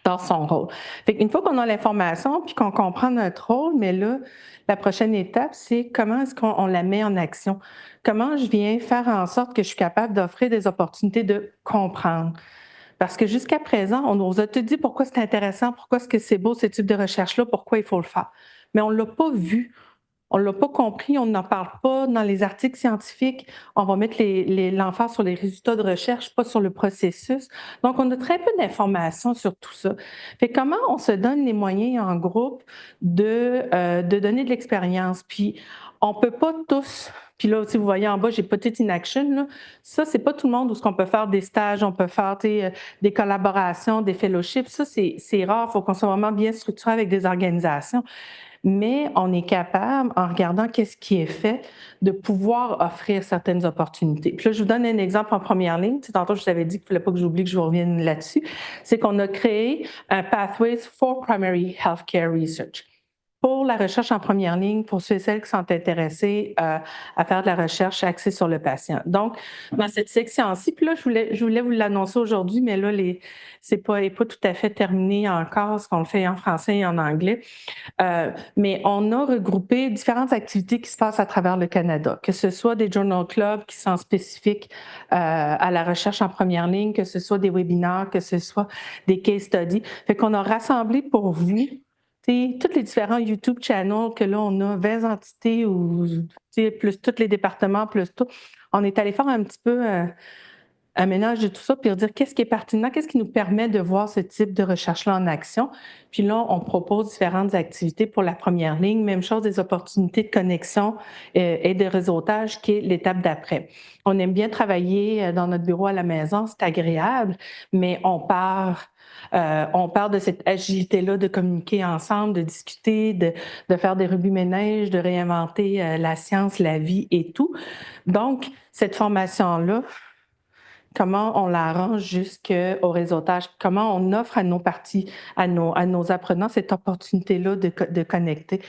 dans son rôle. Fait qu'une fois qu'on a l'information puis qu'on comprend notre rôle, mais là, la prochaine étape, c'est comment est-ce qu'on la met en action? Comment je viens faire en sorte que je suis capable d'offrir des opportunités de comprendre? Parce que jusqu'à présent, on nous a tout dit pourquoi c'est intéressant, pourquoi est-ce que c'est beau ce type de recherche-là, pourquoi il faut le faire. Mais on ne l'a pas vu, on ne l'a pas compris, on n'en parle pas dans les articles scientifiques. On va mettre l'emphase sur les résultats de recherche, pas sur le processus. Donc, on a très peu d'informations sur tout ça. Fait comment on se donne les moyens en groupe de donner de l'expérience? Puis, on ne peut pas tous. Puis là, si vous voyez en bas, j'ai Put-it in action. Là. Ça, c'est pas tout le monde où on peut faire des stages, on peut faire des collaborations, des fellowships. Ça, c'est rare. Il faut qu'on soit vraiment bien structuré avec des organisations. Mais on est capable, en regardant qu'est-ce qui est fait, de pouvoir offrir certaines opportunités. Puis là, je vous donne un exemple en première ligne. Tu sais, tantôt, je vous avais dit qu'il ne fallait pas que j'oublie que je vous revienne là-dessus. C'est qu'on a créé un Pathways for Primary Healthcare Research pour la recherche en première ligne, pour ceux et celles qui sont intéressés à faire de la recherche axée sur le patient. Donc, dans cette section-ci, puis là, je voulais vous l'annoncer aujourd'hui, mais là, c'est pas tout à fait terminé encore, ce qu'on le fait en français et en anglais. Mais on a regroupé différentes activités qui se passent à travers le Canada, que ce soit des journal clubs qui sont spécifiques à la recherche en première ligne, que ce soit des webinaires, que ce soit des case studies. Fait qu'on a rassemblé pour vous tous les différents YouTube channels que là, on a 20 entités ou plus tous les départements, plus tout. On est allé faire un petit peu un ménage de tout ça, puis dire qu'est-ce qui est pertinent, qu'est-ce qui nous permet de voir ce type de recherche-là en action. Puis là, on propose différentes activités pour la première ligne. Même chose, des opportunités de connexion et de réseautage qui est l'étape d'après. On aime bien travailler dans notre bureau à la maison, c'est agréable, mais on part de cette agilité-là de communiquer ensemble, de discuter, de faire des remue-ménage, de réinventer la science, la vie et tout. Donc, cette formation-là, comment on la arrange jusqu'au réseautage, comment on offre à nos parties, à nos apprenants cette opportunité-là de connecter.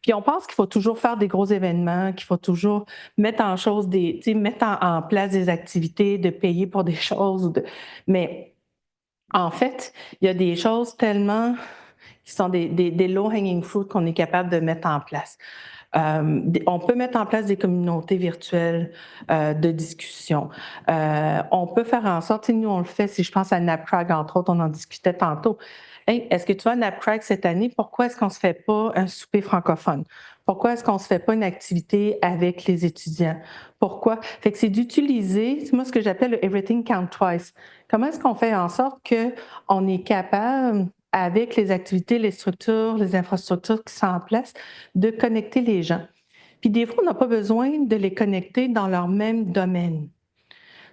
Puis on pense qu'il faut toujours faire des gros événements, qu'il faut toujours mettre en place des activités, de payer pour des choses. Mais en fait, il y a des choses tellement qui sont des low-hanging fruit qu'on est capable de mettre en place. On peut mettre en place des communautés virtuelles de discussion. On peut faire en sorte, nous on le fait, si je pense à NAPCRAG, entre autres, on en discutait tantôt. Hey, est-ce que tu vois NAPCRAG cette année, pourquoi est-ce qu'on ne se fait pas un souper francophone? Pourquoi est-ce qu'on ne se fait pas une activité avec les étudiants? Pourquoi? Fait que c'est d'utiliser, c'est moi ce que j'appelle le Everything Count Twice. Comment est-ce qu'on fait en sorte qu'on est capable, avec les activités, les structures, les infrastructures qui sont en place, de connecter les gens? Puis des fois, on n'a pas besoin de les connecter dans leur même domaine,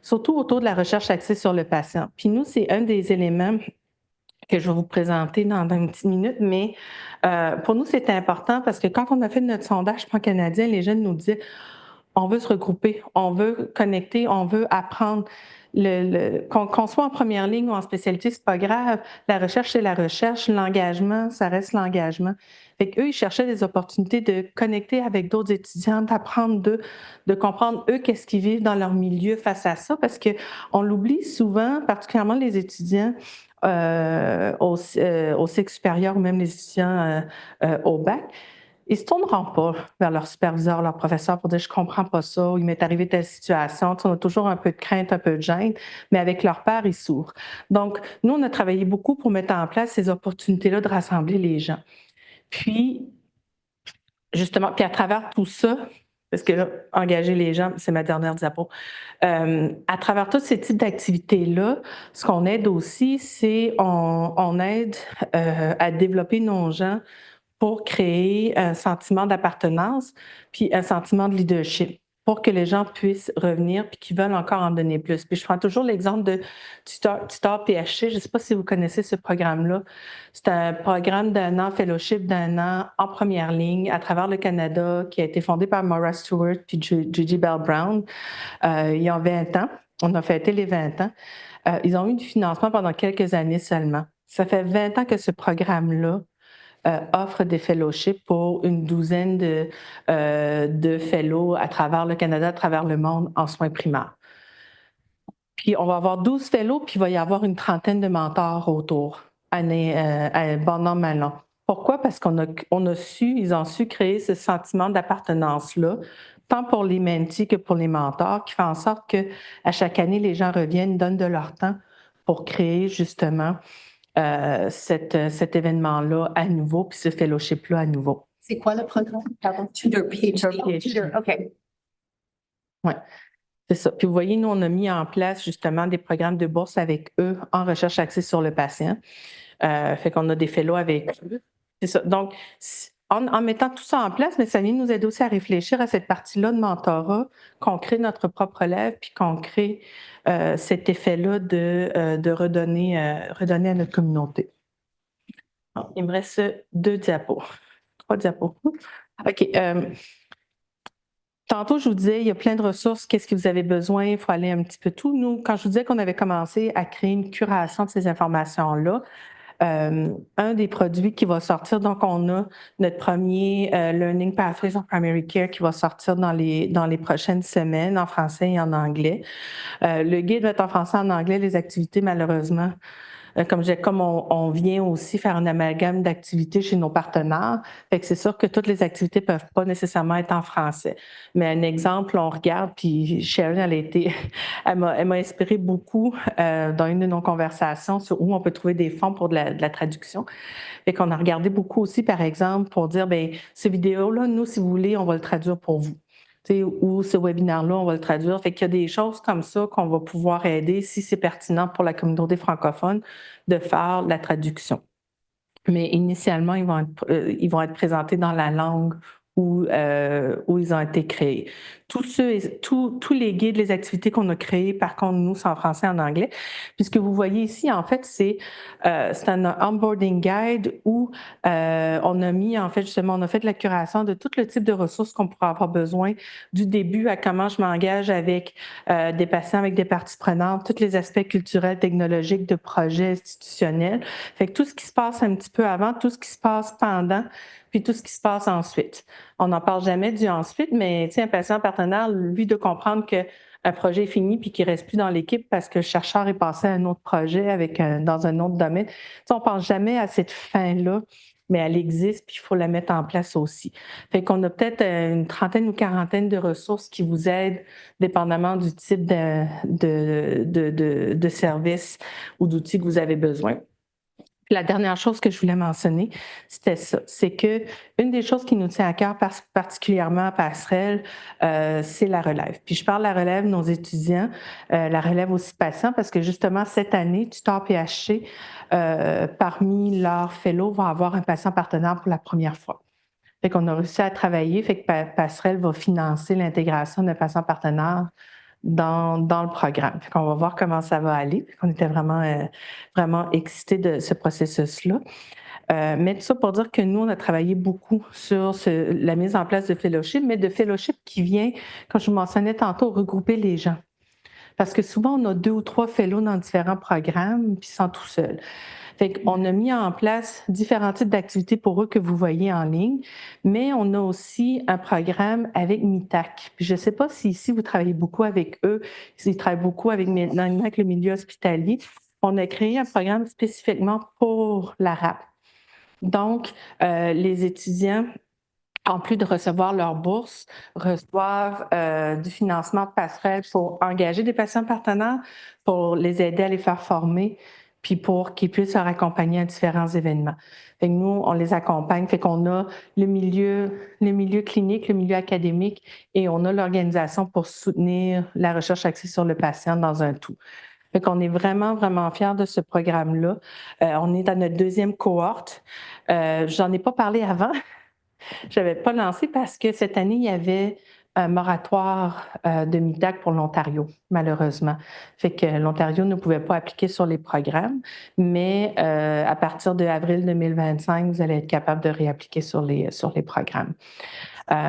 surtout autour de la recherche axée sur le patient. Puis nous, c'est un des éléments que je vais vous présenter dans une petite minute, mais pour nous, c'est important parce que quand on a fait notre sondage pan-canadien, les jeunes nous disaient on veut se regrouper, on veut connecter, on veut apprendre. Qu'on soit en première ligne ou en spécialité, c'est pas grave. La recherche, c'est la recherche. L'engagement, ça reste l'engagement. Fait qu'eux, ils cherchaient des opportunités de connecter avec d'autres étudiants, d'apprendre d'eux, de comprendre eux qu'est-ce qu'ils vivent dans leur milieu face à ça, parce qu'on l'oublie souvent, particulièrement les étudiants au cycle supérieur ou même les étudiants au bac. Ils ne se tourneront pas vers leur superviseur, leur professeur pour dire « je ne comprends pas ça » ou « il m'est arrivé telle situation ». On a toujours un peu de crainte, un peu de gêne, mais avec leur père, ils s'ouvrent. Donc, nous, on a travaillé beaucoup pour mettre en place ces opportunités-là de rassembler les gens. Puis, justement, puis à travers tout ça, parce que là, engager les gens, c'est ma dernière diapo, à travers tous ces types d'activités-là, ce qu'on aide aussi, c'est on aide à développer nos gens pour créer un sentiment d'appartenance, puis un sentiment de leadership, pour que les gens puissent revenir puis qu'ils veulent encore en donner plus. Puis je prends toujours l'exemple de Tutor PHC. Je ne sais pas si vous connaissez ce programme-là. C'est un programme d'un an, fellowship d'un an en première ligne à travers le Canada qui a été fondé par Maura Stewart puis Gigi Bell Brown il y a 20 ans. On a fêté les 20 ans. Ils ont eu du financement pendant quelques années seulement. Ça fait 20 ans que ce programme-là offre des fellowships pour une douzaine de fellows à travers le Canada, à travers le monde en soins primaires. Puis on va avoir 12 fellows, puis il va y avoir une trentaine de mentors autour, bon an, mal an. Pourquoi? Parce ils ont su créer ce sentiment d'appartenance-là, tant pour les mentees que pour les mentors, qui fait en sorte qu'à chaque année, les gens reviennent, donnent de leur temps pour créer justement cet événement-là à nouveau, puis ce fellowship-là à nouveau. C'est quoi le programme? Pardon. Tutor PhD. Tutor, OK. Oui, c'est ça. Puis vous voyez, nous, on a mis en place justement des programmes de bourse avec eux en recherche axée sur le patient. Fait qu'on a des fellows avec eux. C'est ça. Donc, en mettant tout ça en place, mais ça vient nous aider aussi à réfléchir à cette partie-là de mentorat, qu'on crée notre propre élève, puis qu'on crée cet effet-là de redonner à notre communauté. Alors, il me reste 3 diapos. OK. Tantôt, je vous disais, il y a plein de ressources. Qu'est-ce que vous avez besoin? Il faut aller un petit peu tout. Nous, quand je vous disais qu'on avait commencé à créer une curation de ces informations-là, un des produits qui va sortir, donc on a notre premier Learning Pathways of Primary Care qui va sortir dans les prochaines semaines en français et en anglais. Le guide va être en français et en anglais. Les activités, malheureusement, comme on vient aussi faire un amalgame d'activités chez nos partenaires, fait que c'est sûr que toutes les activités peuvent pas nécessairement être en français. Mais un exemple, on regarde, puis Sharon, elle m'a inspiré beaucoup dans une de nos conversations sur où on peut trouver des fonds pour de la traduction. Fait qu'on a regardé beaucoup aussi, par exemple, pour dire, bien, ces vidéos-là, nous, si vous voulez, on va le traduire pour vous. Ou ce webinaire-là, on va le traduire. Fait qu'il y a des choses comme ça qu'on va pouvoir aider, si c'est pertinent pour la communauté francophone, de faire la traduction. Mais initialement, ils vont être présentés dans la langue où ils ont été créés. Tous les guides, les activités qu'on a créées, par contre, nous, c'est en français et en anglais. Puis ce que vous voyez ici, en fait, c'est un onboarding guide où on a mis, en fait, justement, on a fait de la curation de tout le type de ressources qu'on pourrait avoir besoin, du début à comment je m'engage avec des patients, avec des parties prenantes, tous les aspects culturels, technologiques, de projets institutionnels. Fait que tout ce qui se passe un petit peu avant, tout ce qui se passe pendant, puis tout ce qui se passe ensuite. On n'en parle jamais du ensuite, mais un patient partenaire, lui, de comprendre qu'un projet est fini puis qu'il ne reste plus dans l'équipe parce que le chercheur est passé à un autre projet dans un autre domaine. On ne pense jamais à cette fin-là mais elle existe, puis il faut la mettre en place aussi. Fait qu'on a peut-être une trentaine ou quarantaine de ressources qui vous aident, dépendamment du type de service ou d'outils que vous avez besoin. La dernière chose que je voulais mentionner, c'était ça. C'est que une des choses qui nous tient à cœur particulièrement à Passerelle, c'est la relève. Puis je parle de la relève de nos étudiants, la relève aussi patients, parce que justement, cette année, Tutor PHC, parmi leurs fellows, va avoir un patient partenaire pour la première fois. Fait qu'on a réussi à travailler, fait que Passerelle va financer l'intégration d'un patient partenaire dans le programme. Fait qu'on va voir comment ça va aller. Fait qu'on était vraiment excités de ce processus-là. Mais tout ça pour dire que nous, on a travaillé beaucoup sur la mise en place de fellowship, mais de fellowship qui vient, comme je vous mentionnais tantôt, regrouper les gens. Parce que souvent, on a 2 ou 3 fellows dans différents programmes, puis ils sont tout seuls. Fait qu'on a mis en place différents types d'activités pour eux que vous voyez en ligne, mais on a aussi un programme avec MITAC. Puis je ne sais pas si ici vous travaillez beaucoup avec eux, s'ils travaillent beaucoup avec le milieu hospitalier. On a créé un programme spécifiquement pour la RAP. Donc, les étudiants, en plus de recevoir leur bourse, reçoivent du financement de passerelle pour engager des patients partenaires, pour les aider à les faire former, puis pour qu'ils puissent leur accompagner à différents événements. Fait que nous, on les accompagne, fait qu'on a le milieu clinique, le milieu académique, et on a l'organisation pour soutenir la recherche axée sur le patient dans un tout. Fait qu'on est vraiment fiers de ce programme-là. On est dans notre 2e cohorte. J'en ai pas parlé avant. Je n'avais pas lancé parce que cette année, il y avait un moratoire de MITAC pour l'Ontario, malheureusement. Fait que l'Ontario ne pouvait pas appliquer sur les programmes, mais à partir de avril 2025, vous allez être capable de réappliquer sur les programmes.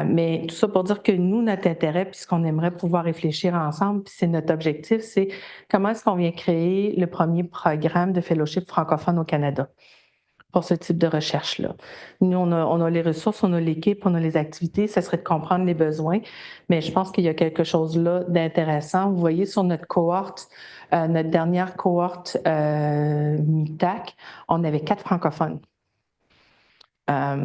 Mais tout ça pour dire que nous, notre intérêt, puis ce qu'on aimerait pouvoir réfléchir ensemble, puis c'est notre objectif, c'est comment est-ce qu'on vient créer le premier programme de fellowship francophone au Canada pour ce type de recherche-là. Nous, on a les ressources, on a l'équipe, on a les activités, ça serait de comprendre les besoins, mais je pense qu'il y a quelque chose là d'intéressant. Vous voyez sur notre cohorte, notre dernière cohorte MITAC, on avait 4 francophones.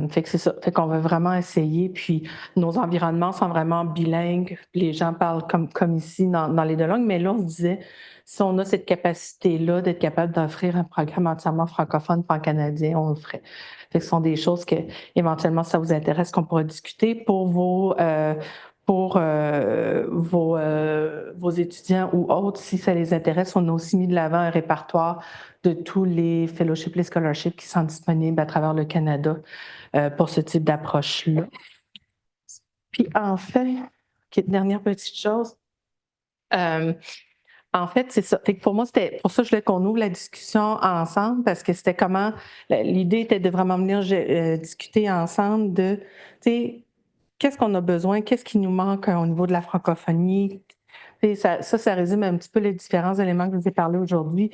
Fait que c'est ça. Fait qu'on va vraiment essayer. Puis nos environnements sont vraiment bilingues. Les gens parlent comme ici dans les 2 langues. Mais là, on se disait, si on a cette capacité-là d'être capable d'offrir un programme entièrement francophone canadien, on le ferait. Fait que ce sont des choses que, éventuellement, si ça vous intéresse, qu'on pourra discuter pour vos étudiants ou autres, si ça les intéresse. On a aussi mis de l'avant un répertoire de tous les fellowships, les scholarships qui sont disponibles à travers le Canada pour ce type d'approche-là. Puis enfin, dernière petite chose, en fait, c'est ça. Fait que pour moi, c'était pour ça que je voulais qu'on ouvre la discussion ensemble, parce que c'était l'idée était de vraiment venir discuter ensemble de, tu sais, qu'est-ce qu'on a besoin, qu'est-ce qui nous manque au niveau de la francophonie. Ça résume un petit peu les différents éléments que je vous ai parlé aujourd'hui.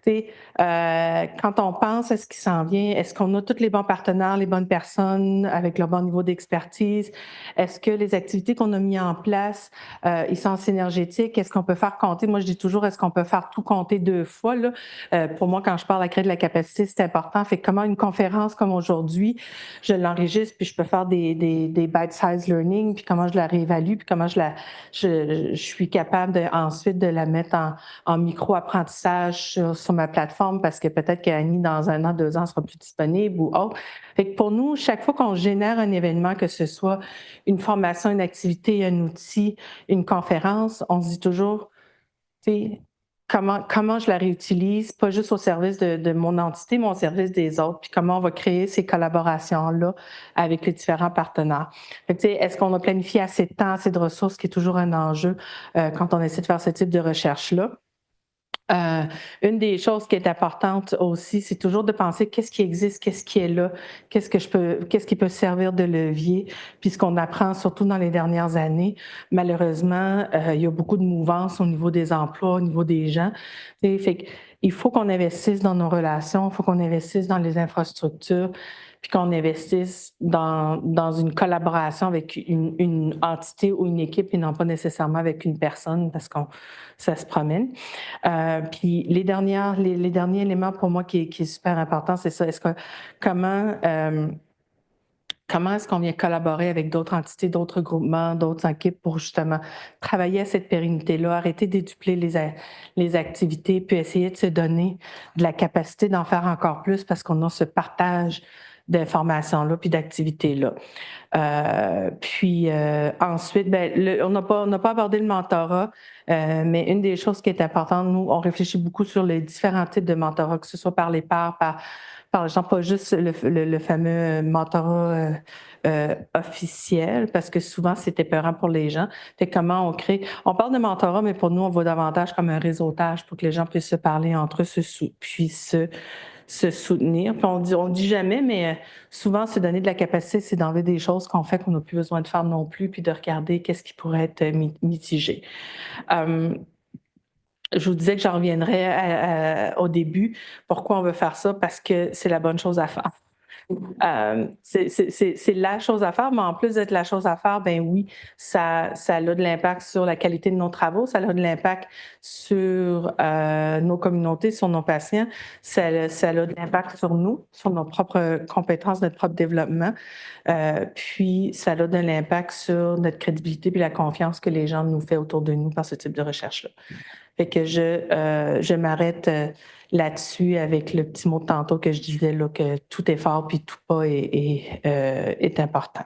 Quand on pense à ce qui s'en vient, est-ce qu'on a tous les bons partenaires, les bonnes personnes avec le bon niveau d'expertise? Est-ce que les activités qu'on a mises en place, ils sont synergétiques? Est-ce qu'on peut faire compter? Moi, je dis toujours, est-ce qu'on peut faire tout compter 2 fois? Là? Pour moi, quand je parle à créer de la capacité, c'est important. Fait que comment une conférence comme aujourd'hui, je l'enregistre, puis je peux faire des bite-size learning, puis comment je la réévalue, puis comment je suis capable ensuite de la mettre en micro-apprentissage sur ma plateforme, parce que peut-être qu'Annie, dans 1 an, 2 ans, sera plus disponible ou autre. Fait que pour nous, chaque fois qu'on génère un événement, que ce soit une formation, une activité, un outil, une conférence, on se dit toujours, tu sais, comment je la réutilise, pas juste au service de mon entité, mais au service des autres, puis comment on va créer ces collaborations-là avec les différents partenaires. Fait que, est-ce qu'on a planifié assez de temps, assez de ressources, qui est toujours un enjeu quand on essaie de faire ce type de recherche-là. Une des choses qui est importante aussi, c'est toujours de penser qu'est-ce qui existe, qu'est-ce qui est là, qu'est-ce qui peut servir de levier. Puis ce qu'on apprend surtout dans les dernières années, malheureusement, il y a beaucoup de mouvances au niveau des emplois, au niveau des gens. Fait que il faut qu'on investisse dans nos relations, il faut qu'on investisse dans les infrastructures, puis qu'on investisse dans une collaboration avec une entité ou une équipe et non pas nécessairement avec une personne parce que ça se promène. Puis les derniers éléments pour moi qui est super important, c'est ça. Comment est-ce qu'on vient collaborer avec d'autres entités, d'autres groupements, d'autres équipes pour justement travailler à cette pérennité-là, arrêter de dédupler les activités, puis essayer de se donner de la capacité d'en faire encore plus parce qu'on a ce partage d'informations-là puis d'activités-là. Ensuite, on n'a pas abordé le mentorat, mais une des choses qui est importante, nous, on réfléchit beaucoup sur les différents types de mentorat, que ce soit par les pairs, par exemple, pas juste le fameux mentorat officiel, parce que souvent, c'est épeurant pour les gens. Fait comment on crée... On parle de mentorat, mais pour nous, on voit davantage comme un réseautage pour que les gens puissent se parler entre eux, puissent se soutenir. Puis on dit jamais, mais souvent, se donner de la capacité, c'est d'enlever des choses qu'on fait qu'on n'a plus besoin de faire non plus, puis de regarder qu'est-ce qui pourrait être mitigé. Je vous disais que j'en reviendrai au début. Pourquoi on veut faire ça? Parce que c'est la bonne chose à faire. C'est la chose à faire, mais en plus d'être la chose à faire, ben oui, ça a de l'impact sur la qualité de nos travaux, ça a de l'impact sur nos communautés, sur nos patients, ça a de l'impact sur nous, sur nos propres compétences, notre propre développement, puis ça a de l'impact sur notre crédibilité et la confiance que les gens nous font autour de nous par ce type de recherche-là. Fait que je m'arrête là-dessus avec le petit mot de tantôt que je disais là, que tout effort puis tout pas est important.